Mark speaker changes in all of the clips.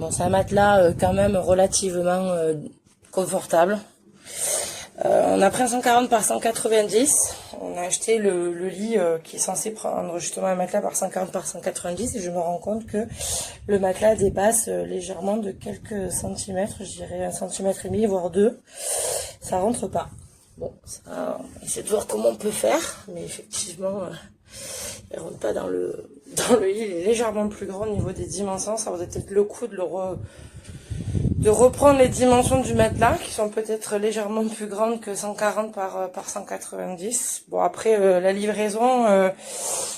Speaker 1: Bon, c'est un matelas quand même relativement confortable. On a pris un 140 par 190. On a acheté le lit qui est censé prendre justement un matelas par 140 par 190 et je me rends compte que le matelas dépasse légèrement de quelques centimètres, je dirais 1,5 cm voire 2. Ça rentre pas. Bon, ça, on essaie de voir comment on peut faire, mais effectivement, il rentre pas dans le lit. Il est légèrement plus grand au niveau des dimensions. Ça vaudrait peut-être le coup de reprendre les dimensions du matelas, qui sont peut-être légèrement plus grandes que 140 par 190. Bon, après, la livraison,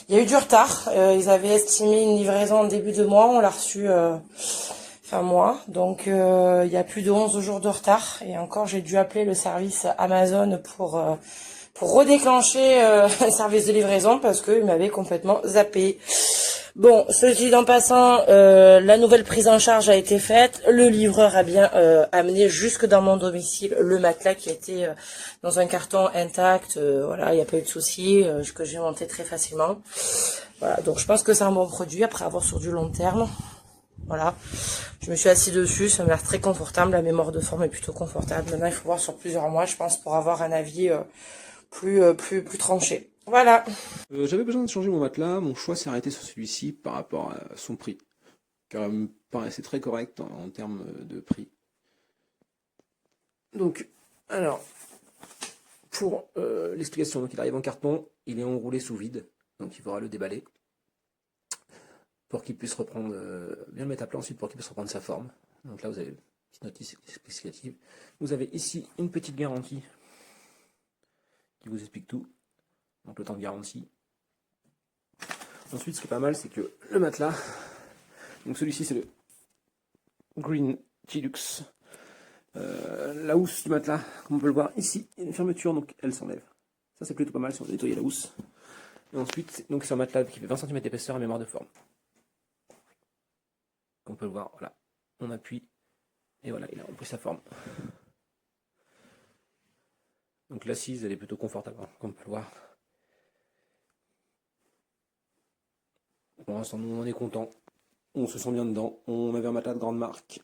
Speaker 1: il y a eu du retard. Ils avaient estimé une livraison en début de mois. On l'a reçu fin mois. Donc, il y a plus de 11 jours de retard. Et encore, j'ai dû appeler le service Amazon pour redéclencher un service de livraison parce qu'ils m'avaient complètement zappé. Bon, ceci en passant, la nouvelle prise en charge a été faite. Le livreur a bien amené jusque dans mon domicile le matelas qui était dans un carton intact. Voilà, il n'y a pas eu de souci, que j'ai monté très facilement. Voilà, donc je pense que c'est un bon produit après avoir sur du long terme. Voilà, je me suis assis dessus, ça m'a l'air très confortable. La mémoire de forme est plutôt confortable. Maintenant, il faut voir sur plusieurs mois, je pense, pour avoir un avis plus tranché. Voilà.
Speaker 2: J'avais besoin de changer mon matelas, mon choix s'est arrêté sur celui-ci par rapport à son prix, car il me paraissait très correct en termes de prix. Donc, alors, pour l'explication, donc il arrive en carton, il est enroulé sous vide, donc il faudra le déballer pour qu'il puisse reprendre, bien le mettre à plat ensuite pour qu'il puisse reprendre sa forme. Donc là vous avez une petite notice explicative. Vous avez ici une petite garantie qui vous explique tout, donc le temps de garantie. Ensuite, ce qui est pas mal, c'est que le matelas, donc celui-ci c'est le Green Tilux. La housse du matelas, comme on peut le voir ici, il y a une fermeture, donc elle s'enlève. Ça c'est plutôt pas mal si on veut nettoyer la housse. Et ensuite, donc c'est un matelas qui fait 20 cm d'épaisseur et mémoire de forme. Comme on peut le voir, voilà. On appuie, et voilà, il a repris sa forme. Donc l'assise, elle est plutôt confortable, hein, comme on peut le voir. Pour l'instant, nous on est content. On se sent bien dedans. On avait un matelas de grande marque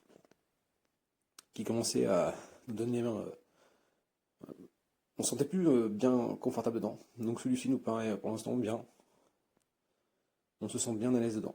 Speaker 2: qui commençait à nous donner on se sentait plus bien confortable dedans. Donc celui-ci nous paraît pour l'instant bien. On se sent bien à l'aise dedans.